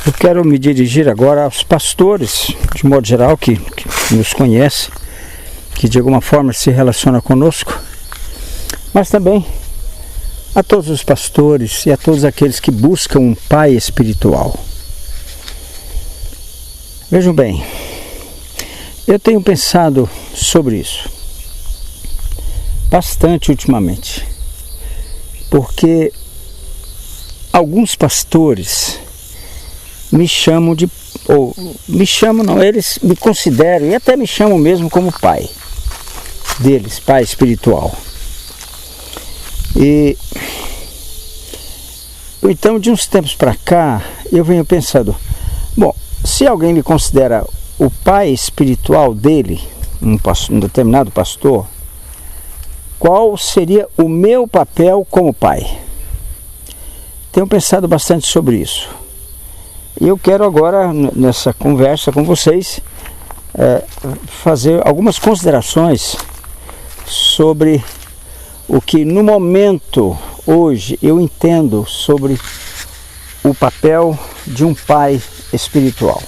Eu quero me dirigir agora aos pastores, de modo geral, que nos conhecem, que de alguma forma se relaciona conosco, mas também a todos os pastores e a todos aqueles que buscam um pai espiritual. Vejam bem, eu tenho pensado sobre isso bastante ultimamente, porque alguns pastores me chamam de, ou me chamam não, eles me consideram e até me chamam mesmo como pai deles, pai espiritual. E então, de uns tempos para cá, eu venho pensando, bom, se alguém me considera o pai espiritual dele, um determinado pastor, qual seria o meu papel como pai? Tenho pensado bastante sobre isso. E eu quero agora, nessa conversa com vocês, fazer algumas considerações sobre o que no momento, hoje, eu entendo sobre o papel de um pai espiritual.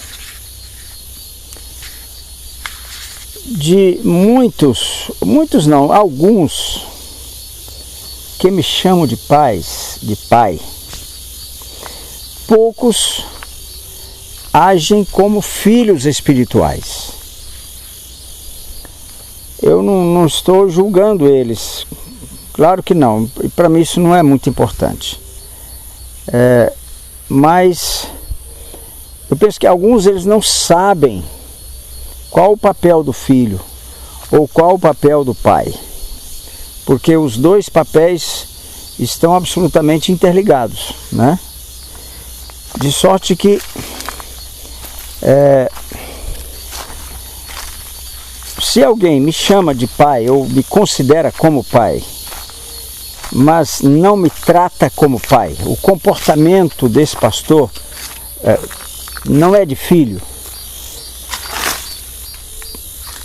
De muitos não, alguns que me chamam de pai, poucos agem como filhos espirituais. Eu não estou julgando eles, claro que não, e para mim isso não é muito importante. Mas eu penso que alguns eles não sabem qual o papel do filho ou qual o papel do pai, porque os dois papéis estão absolutamente interligados, né? De sorte que se alguém me chama de pai ou me considera como pai, mas não me trata como pai, o comportamento desse pastor não é de filho,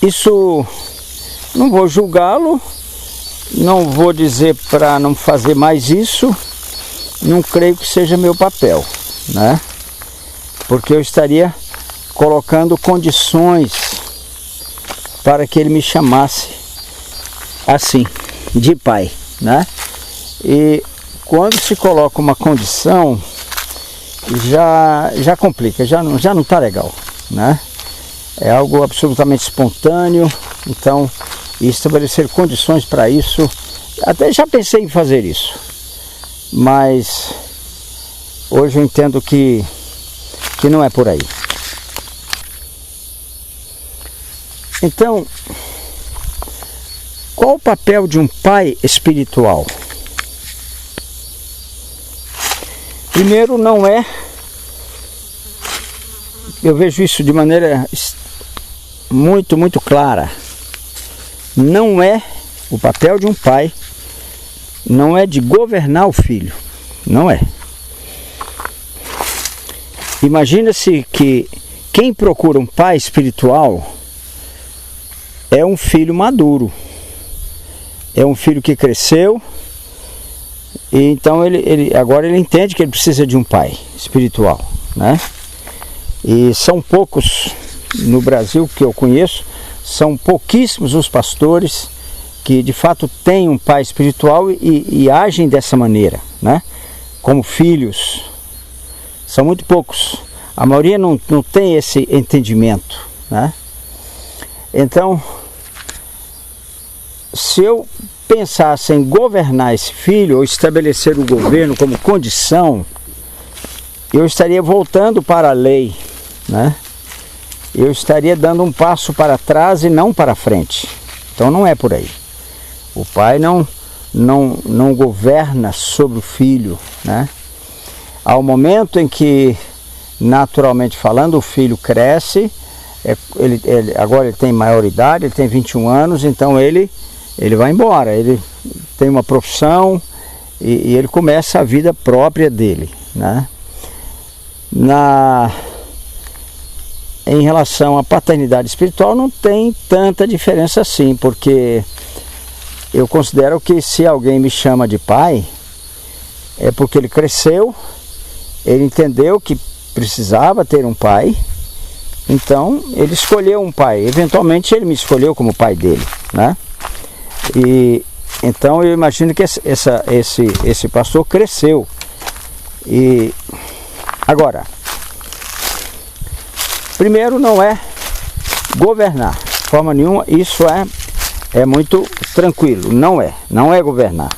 isso não vou julgá-lo, não vou dizer para não fazer mais isso, não creio que seja meu papel, né? Porque eu estaria colocando condições para que ele me chamasse assim, de pai, né? E quando se coloca uma condição, já complica, já não está legal, né? É algo absolutamente espontâneo, então estabelecer condições para isso, até já pensei em fazer isso, mas hoje eu entendo que não é por aí. Então, qual o papel de um pai espiritual? Primeiro, não é, eu vejo isso de maneira muito, muito clara, não é o papel de um pai, não é de governar o filho, não é. Imagina-se que quem procura um pai espiritual é um filho maduro, é um filho que cresceu, e então agora ele entende que ele precisa de um pai espiritual, né? E são poucos no Brasil que eu conheço, são pouquíssimos os pastores que de fato têm um pai espiritual e agem dessa maneira, né? Como filhos. São muito poucos. A maioria não tem esse entendimento, né? Então, se eu pensasse em governar esse filho, ou estabelecer o governo como condição, eu estaria voltando para a lei, né? Eu estaria dando um passo para trás e não para frente. Então não é por aí. O pai não governa sobre o filho, né? Ao momento em que, naturalmente falando, o filho cresce, agora ele tem maioridade, ele tem 21 anos, então ele vai embora, ele tem uma profissão e ele começa a vida própria dele, né? Em relação à paternidade espiritual não tem tanta diferença assim, porque eu considero que se alguém me chama de pai, é porque ele cresceu, ele entendeu que precisava ter um pai, então ele escolheu um pai. Eventualmente ele me escolheu como pai dele, né? E então eu imagino que esse pastor cresceu. E agora, primeiro, não é governar, de forma nenhuma. Isso é muito tranquilo, não é governar.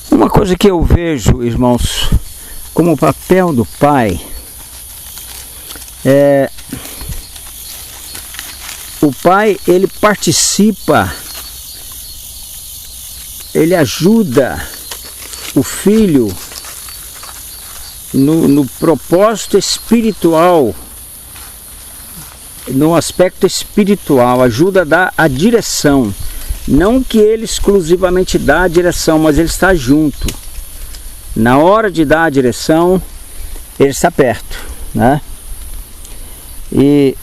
Uma coisa que eu vejo, irmãos, como o papel do pai o pai, ele participa, ele ajuda o filho no propósito espiritual, no aspecto espiritual, ajuda a dar a direção. Não que ele exclusivamente dá a direção, mas ele está junto. Na hora de dar a direção, ele está perto, né? E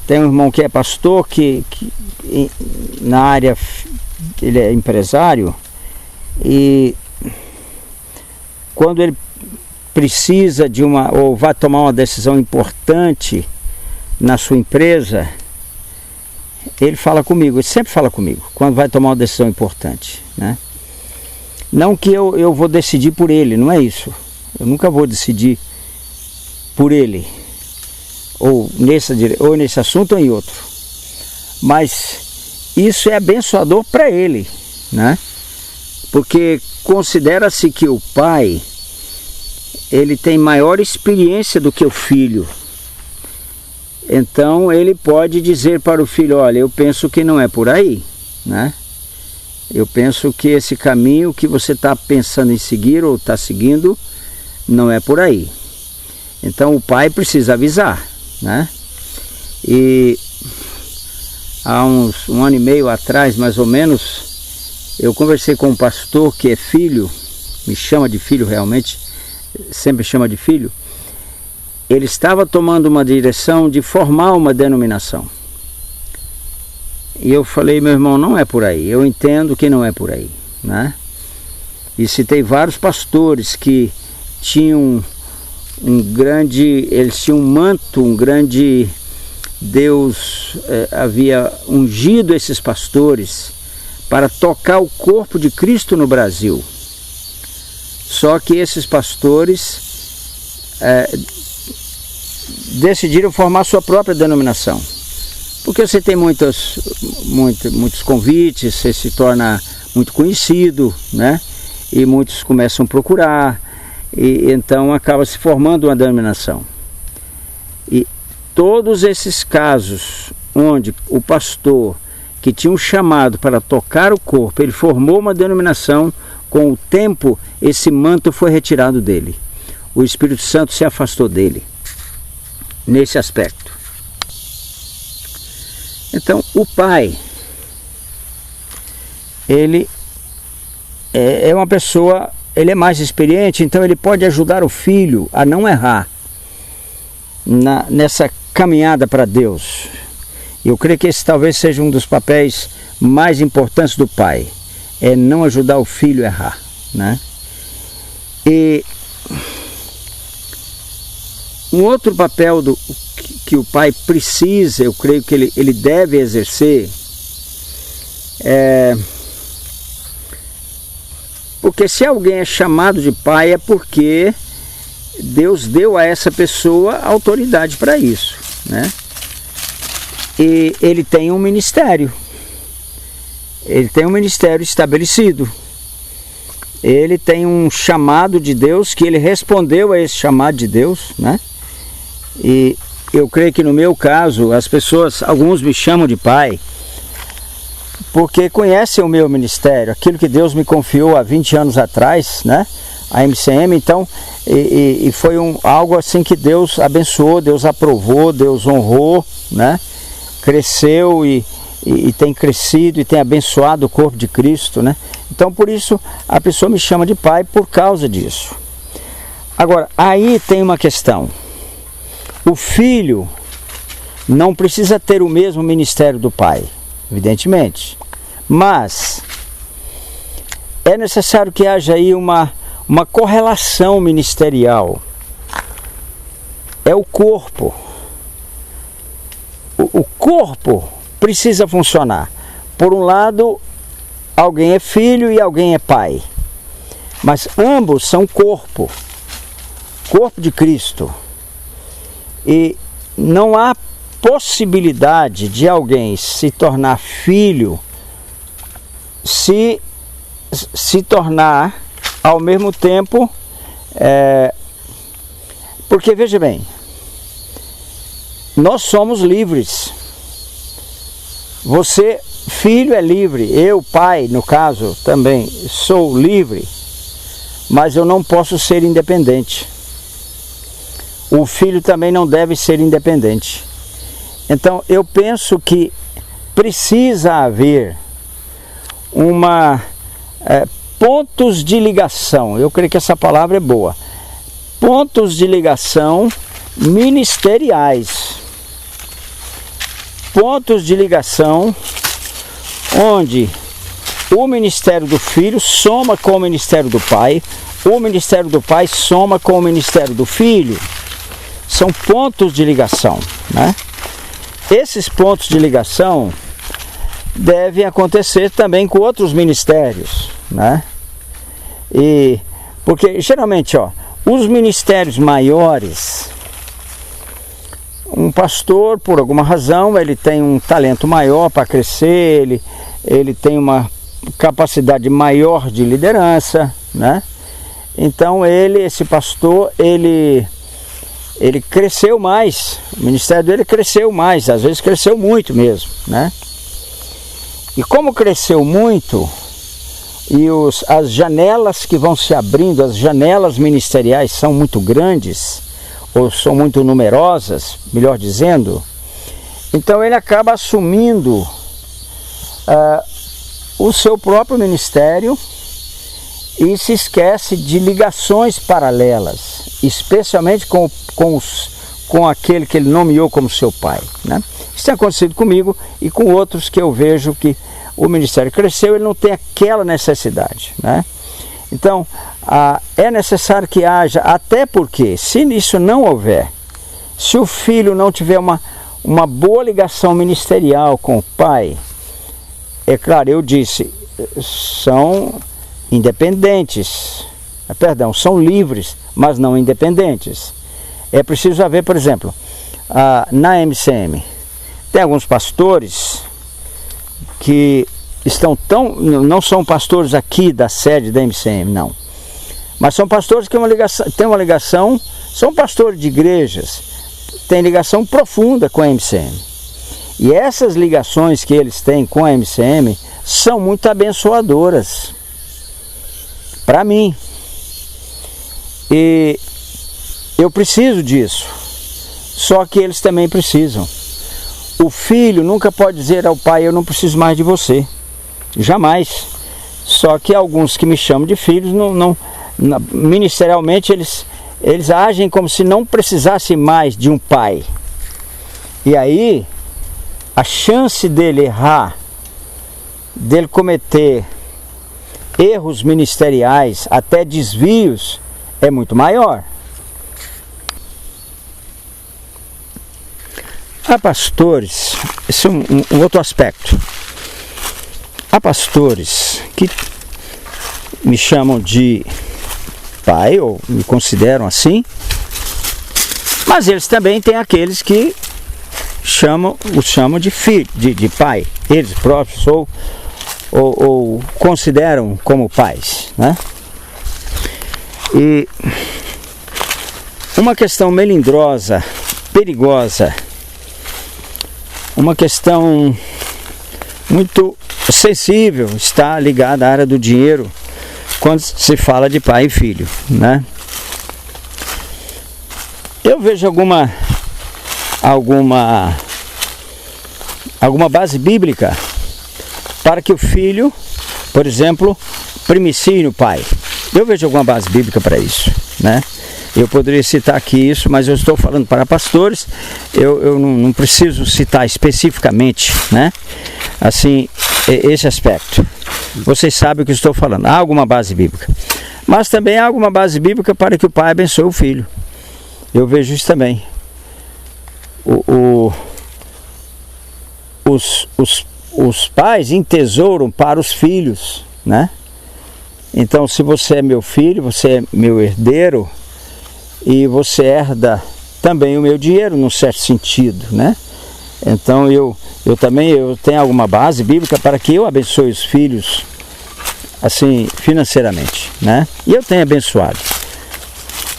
tem um irmão que é pastor, que na área, ele é empresário, e quando ele precisa de ou vai tomar uma decisão importante na sua empresa, ele fala comigo, ele sempre fala comigo, quando vai tomar uma decisão importante, né? Não que eu vou decidir por ele, não é isso. Eu nunca vou decidir por ele, ou nesse assunto ou em outro. Mas isso é abençoador para ele, né? Porque considera-se que o pai, ele tem maior experiência do que o filho. Então ele pode dizer para o filho: olha, eu penso que não é por aí, né? Eu penso que esse caminho que você está pensando em seguir ou está seguindo não é por aí. Então o pai precisa avisar, né? E há um ano e meio atrás, mais ou menos, eu conversei com um pastor que é filho, me chama de filho realmente, sempre chama de filho. Ele estava tomando uma direção de formar uma denominação. E eu falei: meu irmão, não é por aí. Eu entendo que não é por aí, né? E citei vários pastores que tinham eles tinham um manto, um grande Deus havia ungido esses pastores para tocar o corpo de Cristo no Brasil. Só que esses pastores decidiram formar sua própria denominação, porque você tem muitos convites, você se torna muito conhecido, né? E muitos começam a procurar, e então acaba se formando uma denominação. E todos esses casos onde o pastor que tinha um chamado para tocar o corpo, ele formou uma denominação, com o tempo esse manto foi retirado dele. O Espírito Santo se afastou dele nesse aspecto. Então o pai, ele é uma pessoa, ele é mais experiente, então ele pode ajudar o filho a não errar nessa caminhada para Deus. Eu creio que esse talvez seja um dos papéis mais importantes do pai, é não ajudar o filho a errar, né? E um outro papel que o pai precisa, eu creio que ele deve exercer, porque se alguém é chamado de pai é porque Deus deu a essa pessoa autoridade para isso, né? E ele tem um ministério, estabelecido, ele tem um chamado de Deus, que ele respondeu a esse chamado de Deus, né? E eu creio que no meu caso, alguns me chamam de pai, porque conhecem o meu ministério, aquilo que Deus me confiou há 20 anos atrás, né? A MCM, então, e foi algo assim que Deus abençoou, Deus aprovou, Deus honrou, né? Cresceu e tem crescido e tem abençoado o corpo de Cristo, né? Então, por isso, a pessoa me chama de pai por causa disso. Agora, aí tem uma questão. O filho não precisa ter o mesmo ministério do pai, evidentemente, mas é necessário que haja aí uma correlação ministerial. é o corpo. O corpo precisa funcionar. Por um lado, alguém é filho e alguém é pai. Mas ambos são corpo. Corpo de Cristo. E não há possibilidade de alguém se tornar filho se tornar ao mesmo tempo, porque veja bem, nós somos livres. Você, filho, é livre. Eu, pai, no caso, também sou livre, mas eu não posso ser independente. O filho também não deve ser independente. Então eu penso que precisa haver pontos de ligação. Eu creio que essa palavra é boa. Pontos de ligação ministeriais. Pontos de ligação onde o ministério do filho soma com o ministério do pai, o ministério do pai soma com o ministério do filho. São pontos de ligação, né? Esses pontos de ligação devem acontecer também com outros ministérios, né? E porque geralmente, os ministérios maiores, um pastor, por alguma razão, ele tem um talento maior para crescer, ele tem uma capacidade maior de liderança, né? Então esse pastor, ele cresceu mais, o ministério dele cresceu mais, às vezes cresceu muito mesmo, né? E como cresceu muito, e as janelas que vão se abrindo, as janelas ministeriais são muito grandes, ou são muito numerosas, melhor dizendo, então ele acaba assumindo o seu próprio ministério e se esquece de ligações paralelas, especialmente com aquele que ele nomeou como seu pai, né? Isso tem acontecido comigo e com outros que eu vejo que o ministério cresceu, ele não tem aquela necessidade, né? Então, é necessário que haja, até porque, se isso não houver, se o filho não tiver uma boa ligação ministerial com o pai, é claro, eu disse, são independentes, são livres, mas não independentes. É preciso haver, por exemplo, na MCM, tem alguns pastores que não são pastores aqui da sede da MCM, não. Mas são pastores que têm uma ligação, são pastores de igrejas, têm ligação profunda com a MCM. E essas ligações que eles têm com a MCM são muito abençoadoras para mim. E eu preciso disso. Só que eles também precisam. O filho nunca pode dizer ao pai, eu não preciso mais de você. Jamais. Só que alguns que me chamam de filhos, ministerialmente, eles agem como se não precisasse mais de um pai. E aí, a chance dele errar, dele cometer erros ministeriais, até desvios, é muito maior. Há pastores, esse é um outro aspecto. Há pastores que me chamam de pai, ou me consideram assim, mas eles também têm aqueles que os chamam de filho, de pai, eles próprios, ou consideram como pais, né? E uma questão melindrosa, perigosa, uma questão muito sensível está ligada à área do dinheiro quando se fala de pai e filho, né? Eu vejo alguma base bíblica para que o filho, por exemplo, primicie no pai. Eu vejo alguma base bíblica para isso, né? Eu poderia citar aqui isso, mas eu estou falando para pastores, eu não preciso citar especificamente, né? Assim, esse aspecto. Vocês sabem o que eu estou falando. Há alguma base bíblica. Mas também há alguma base bíblica para que o pai abençoe o filho. Eu vejo isso também. os pais entesouram para os filhos, né? Então, se você é meu filho, você é meu herdeiro e você herda também o meu dinheiro, num certo sentido, né? Então, eu tenho alguma base bíblica para que eu abençoe os filhos, assim, financeiramente, né? E eu tenho abençoado.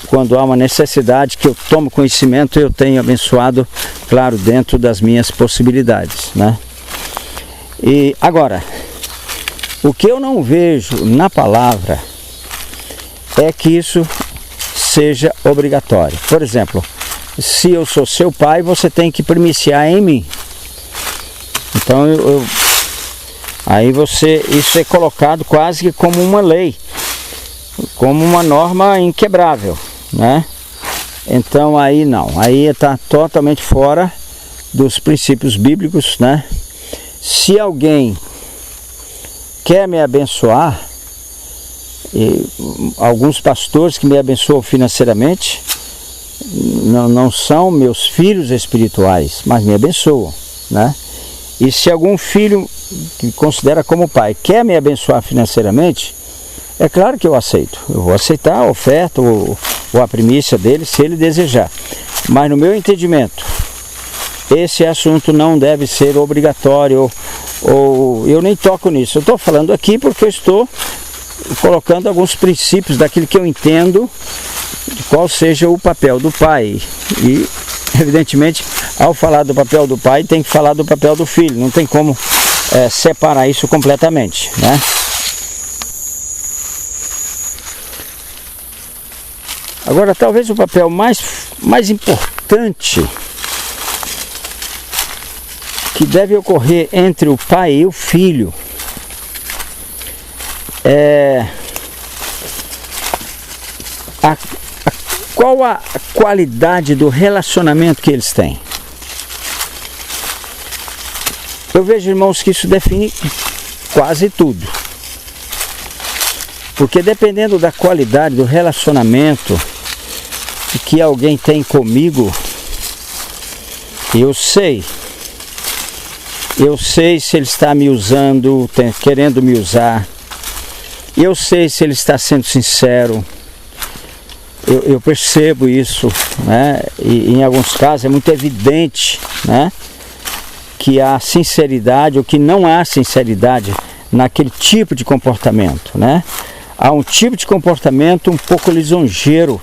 Quando há uma necessidade que eu tomo conhecimento, eu tenho abençoado, claro, dentro das minhas possibilidades, né? E agora, o que eu não vejo na palavra é que isso seja obrigatório. Por exemplo, se eu sou seu pai, você tem que primiciar em mim. Então, isso é colocado quase que como uma lei, como uma norma inquebrável, né? Então aí não, aí está totalmente fora dos princípios bíblicos, né? Se alguém quer me abençoar, e alguns pastores que me abençoam financeiramente não são meus filhos espirituais, mas me abençoam, né? E se algum filho que considera como pai quer me abençoar financeiramente, é claro que eu aceito. Eu vou aceitar a oferta ou a primícia dele, se ele desejar. Mas no meu entendimento, esse assunto não deve ser obrigatório, ou eu nem toco nisso. Eu estou falando aqui porque eu estou colocando alguns princípios daquilo que eu entendo, de qual seja o papel do pai. E, evidentemente, ao falar do papel do pai, tem que falar do papel do filho. Não tem como separar isso completamente, né? Agora, talvez o papel mais importante que deve ocorrer entre o pai e o filho é qual a qualidade do relacionamento que eles têm. Eu vejo, irmãos, que isso define quase tudo. Porque dependendo da qualidade do relacionamento que alguém tem comigo, eu sei se ele está me usando, querendo me usar, eu sei se ele está sendo sincero, eu percebo isso, né? E em alguns casos é muito evidente, né, que há sinceridade ou que não há sinceridade naquele tipo de comportamento, né? Há um tipo de comportamento um pouco lisonjeiro.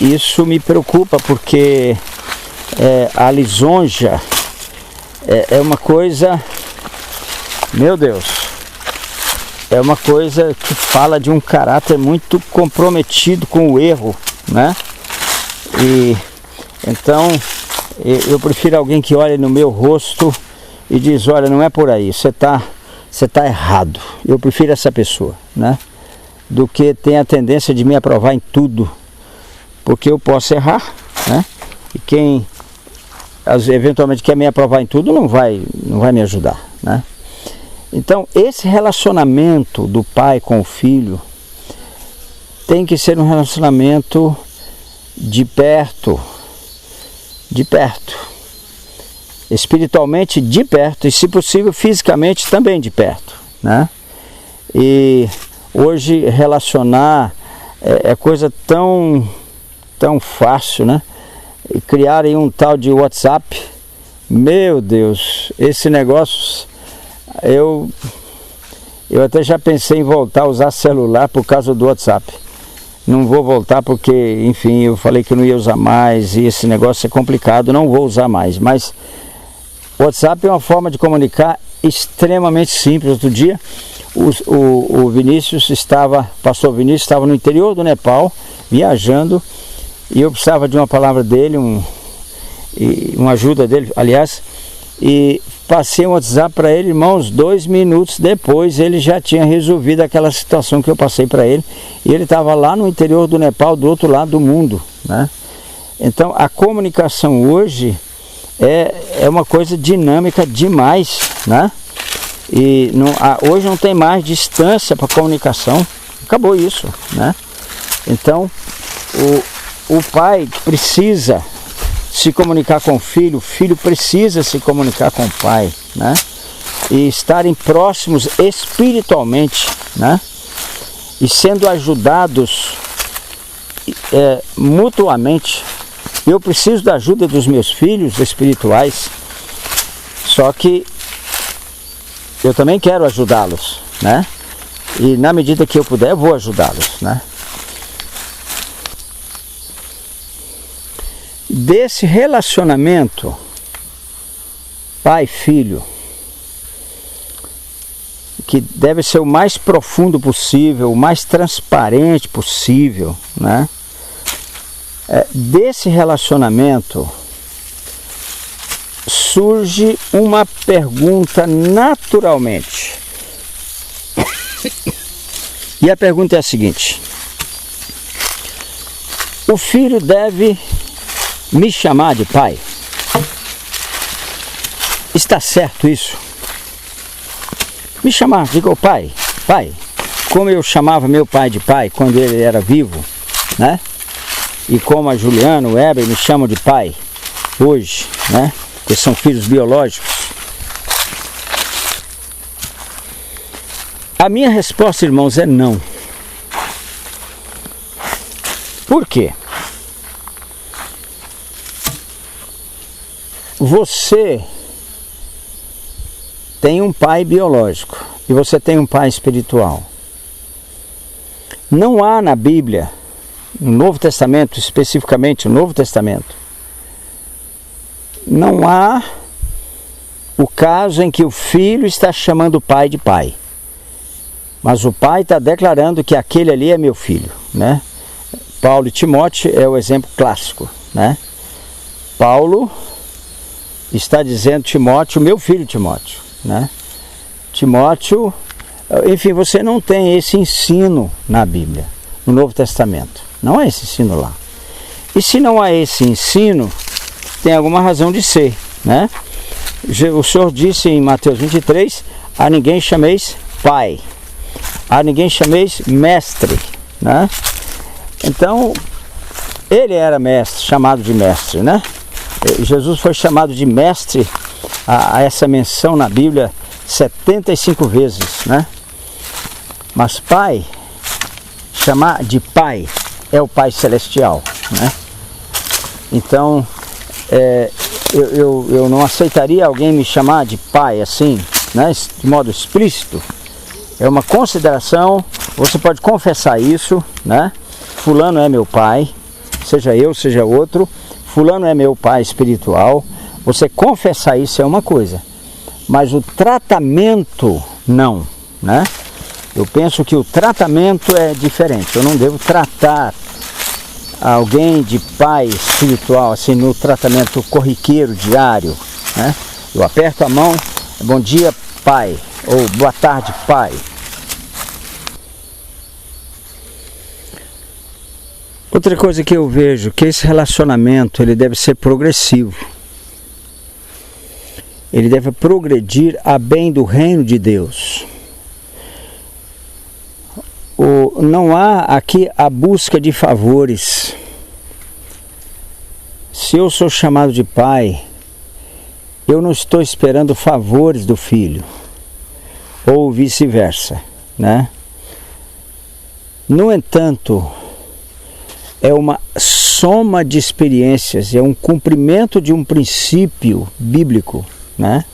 Isso me preocupa porque a lisonja é uma coisa, meu Deus, é uma coisa que fala de um caráter muito comprometido com o erro, né? E então eu prefiro alguém que olhe no meu rosto e diz: olha, não é por aí, você tá errado. Eu prefiro essa pessoa, né? Do que tem a tendência de me aprovar em tudo, porque eu posso errar, né? E quem eventualmente quer me aprovar em tudo não vai me ajudar, né? Então, esse relacionamento do pai com o filho tem que ser um relacionamento de perto, espiritualmente de perto, e se possível fisicamente também de perto, né? E hoje relacionar é coisa tão fácil, né? E criarem um tal de WhatsApp, meu Deus, esse negócio, eu até já pensei em voltar a usar celular por causa do WhatsApp. Não vou voltar porque, enfim, eu falei que eu não ia usar mais e esse negócio é complicado, não vou usar mais. Mas o WhatsApp é uma forma de comunicar extremamente simples. Outro dia o Vinícius pastor Vinícius estava no interior do Nepal, viajando, e eu precisava de uma palavra dele, uma ajuda dele, aliás, e passei um WhatsApp para ele, irmãos, 2 minutos depois ele já tinha resolvido aquela situação que eu passei para ele, e ele estava lá no interior do Nepal, do outro lado do mundo, né? Então a comunicação hoje é uma coisa dinâmica demais, né? E hoje não tem mais distância para comunicação, acabou isso, né? Então o pai precisa se comunicar com o filho precisa se comunicar com o pai, né? E estarem próximos espiritualmente, né? E sendo ajudados mutuamente. Eu preciso da ajuda dos meus filhos espirituais, só que eu também quero ajudá-los, né? E na medida que eu puder, eu vou ajudá-los, né? Desse relacionamento pai-filho, que deve ser o mais profundo possível, o mais transparente possível, né? Desse relacionamento surge uma pergunta naturalmente. E a pergunta é a seguinte: o filho deve me chamar de pai? Está certo isso? Me chamar, diga, pai, como eu chamava meu pai de pai quando ele era vivo, né? E como a Juliana, o Heber me chamam de pai hoje, né? Porque são filhos biológicos. A minha resposta, irmãos, é não. Por quê? Você tem um pai biológico e você tem um pai espiritual. Não há na Bíblia, no Novo Testamento, especificamente no Novo Testamento, não há o caso em que o filho está chamando o pai de pai. Mas o pai está declarando que aquele ali é meu filho, né? Paulo e Timóteo é o exemplo clássico, né? Paulo está dizendo Timóteo, meu filho Timóteo, né? Timóteo, enfim, você não tem esse ensino na Bíblia, no Novo Testamento. Não há esse ensino lá. E se não há esse ensino, tem alguma razão de ser, né? O Senhor disse em Mateus 23, a ninguém chameis pai, a ninguém chameis mestre, né? Então, ele era mestre, chamado de mestre, né? Jesus foi chamado de mestre a essa menção na Bíblia 75 vezes, né? Mas pai, chamar de pai, é o Pai Celestial, né? Então, eu não aceitaria alguém me chamar de pai assim, né? De modo explícito. É uma consideração, você pode confessar isso, né? Fulano é meu pai, seja eu, seja outro. Fulano é meu pai espiritual. Você confessar isso é uma coisa, mas o tratamento não, né? Eu penso que o tratamento é diferente. Eu não devo tratar alguém de pai espiritual assim no tratamento corriqueiro, diário, né? Eu aperto a mão, bom dia pai, ou boa tarde pai. Outra coisa que eu vejo, que esse relacionamento ele deve ser progressivo. Ele deve progredir a bem do reino de Deus. Não há aqui a busca de favores. Se eu sou chamado de pai, eu não estou esperando favores do filho, ou vice-versa, né? No entanto, é uma soma de experiências, é um cumprimento de um princípio bíblico, né?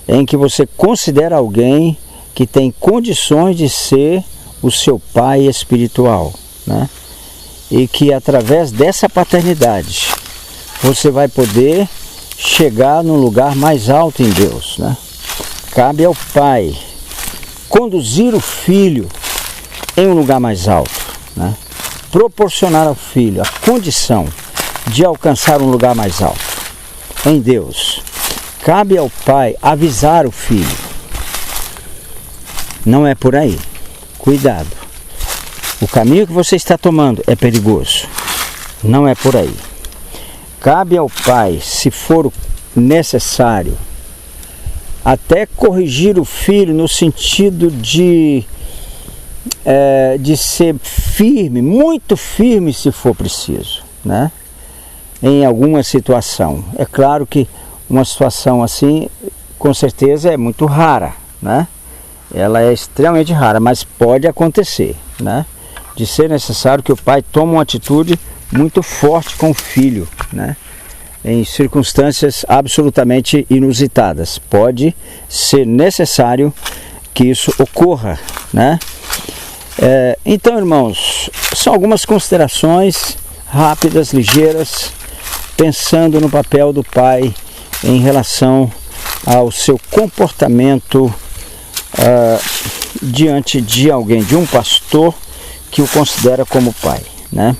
Em que você considera alguém que tem condições de ser o seu pai espiritual, né? E que através dessa paternidade você vai poder chegar num lugar mais alto em Deus, né? Cabe ao pai conduzir o filho em um lugar mais alto, né? Proporcionar ao filho a condição de alcançar um lugar mais alto em Deus. Cabe ao pai avisar o filho. Não é por aí. Cuidado. O caminho que você está tomando é perigoso. Não é por aí. Cabe ao pai, se for necessário, até corrigir o filho no sentido de ser firme, muito firme se for preciso, né? em alguma situação. É claro que uma situação assim, com certeza é muito rara, né? Ela é extremamente rara, mas pode acontecer, né? De ser necessário que o pai tome uma atitude muito forte com o filho, né? Em circunstâncias absolutamente inusitadas. Pode ser necessário que isso ocorra, né? Então, irmãos, são algumas considerações rápidas, ligeiras, pensando no papel do pai em relação ao seu comportamento diante de alguém, de um pastor que o considera como pai, né?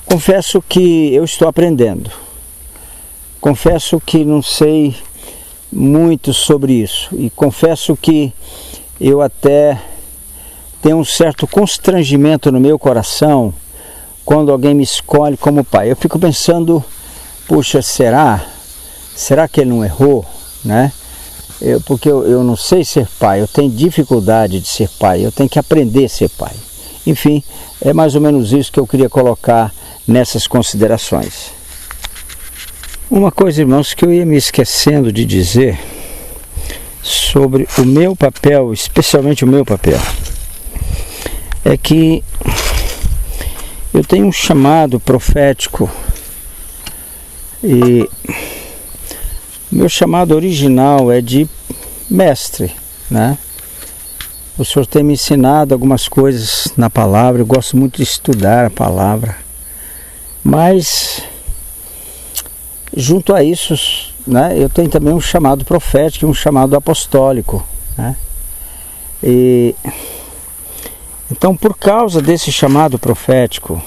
Confesso que eu estou aprendendo. Confesso que não sei muito sobre isso. E confesso que eu até tenho um certo constrangimento no meu coração quando alguém me escolhe como pai. Eu fico pensando, puxa, será que ele não errou, né? Porque eu não sei ser pai, eu tenho dificuldade de ser pai, eu tenho que aprender a ser pai. Enfim, é mais ou menos isso que eu queria colocar nessas considerações. Uma coisa, irmãos, que eu ia me esquecendo de dizer sobre o meu papel, especialmente o meu papel, é que eu tenho um chamado profético e meu chamado original é de mestre, né? O Senhor tem me ensinado algumas coisas na palavra, eu gosto muito de estudar a palavra, mas junto a isso, né, eu tenho também um chamado profético e um chamado apostólico, né? E então, por causa desse chamado profético,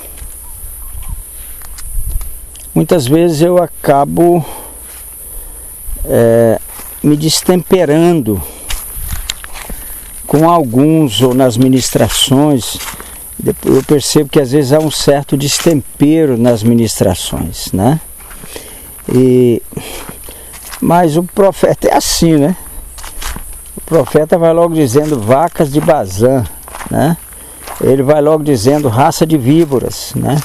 muitas vezes eu acabo me destemperando com alguns, ou nas ministrações. Eu percebo que às vezes há um certo destempero nas ministrações, né? Mas o profeta é assim, né? O profeta vai logo dizendo vacas de Bazã, né? Ele vai logo dizendo raça de víboras, né?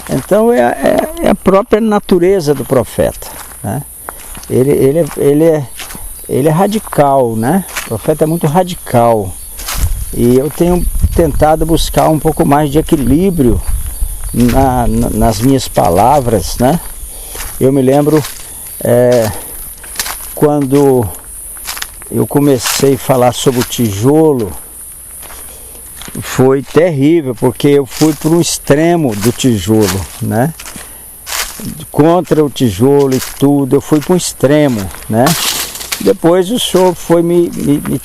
Então é a própria natureza do profeta, né? Ele é radical, né? O profeta é muito radical. E eu tenho tentado buscar um pouco mais de equilíbrio nas minhas palavras, né? Eu me lembro quando eu comecei a falar sobre o tijolo, foi terrível, porque eu fui para um extremo do tijolo, né? Contra o tijolo e tudo, eu fui para um extremo, né? Depois o Senhor foi me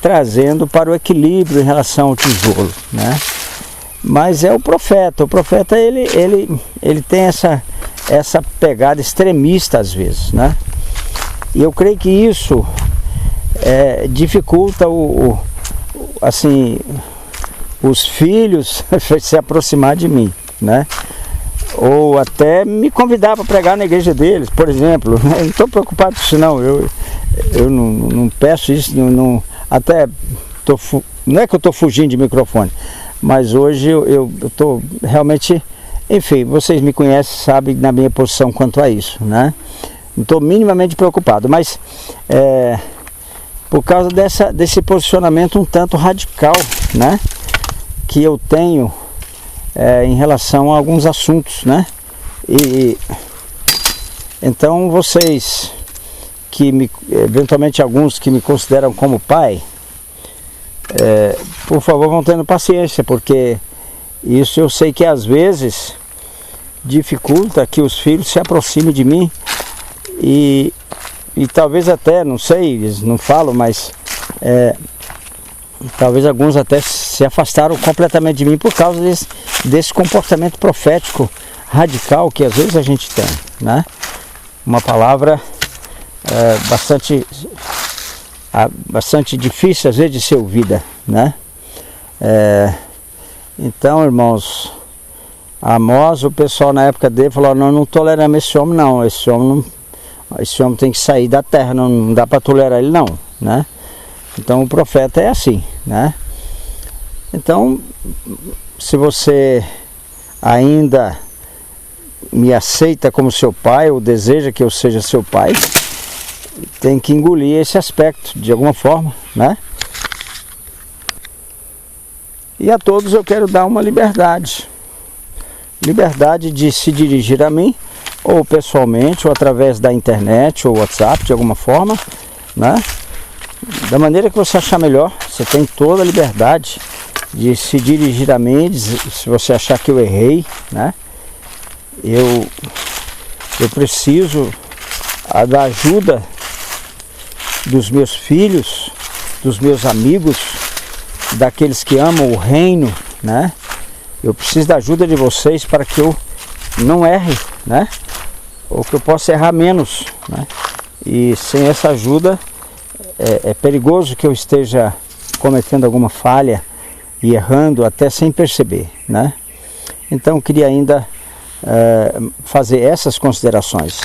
trazendo para o equilíbrio em relação ao tijolo, né? Mas é o profeta ele tem essa pegada extremista às vezes, né? E eu creio que isso dificulta os filhos se aproximar de mim, né? Ou até me convidar para pregar na igreja deles, por exemplo. Eu não estou preocupado com isso não, eu não peço isso, não é que eu estou fugindo de microfone, mas hoje eu estou realmente, enfim, vocês me conhecem, sabem da minha posição quanto a isso, né? Não estou minimamente preocupado, mas por causa desse posicionamento um tanto radical, né, que eu tenho em relação a alguns assuntos, né? E então vocês eventualmente alguns que me consideram como pai, por favor, vão tendo paciência, porque isso eu sei que às vezes dificulta que os filhos se aproximem de mim e talvez até, não sei, eles não falam, mas talvez alguns até se afastaram completamente de mim por causa desse comportamento profético radical que às vezes a gente tem, né? Uma palavra bastante difícil às vezes de ser ouvida, né? Então, irmãos, Amós, o pessoal na época dele falou: não toleramos esse homem não, esse homem tem que sair da terra, não dá para tolerar ele não, né? Então o profeta é assim, né? Então, se você ainda me aceita como seu pai, ou deseja que eu seja seu pai, tem que engolir esse aspecto de alguma forma, né? E a todos eu quero dar uma liberdade. Liberdade de se dirigir a mim, ou pessoalmente, ou através da internet, ou WhatsApp, de alguma forma, né? Da maneira que você achar melhor. Você tem toda a liberdade de se dirigir a mim, se você achar que eu errei, né? Eu preciso da ajuda dos meus filhos, dos meus amigos, daqueles que amam o reino, né? Eu preciso da ajuda de vocês para que eu não erre, né? Ou que eu possa errar menos, né? E sem essa ajuda é perigoso que eu esteja cometendo alguma falha e errando até sem perceber, né? Então eu queria ainda fazer essas considerações.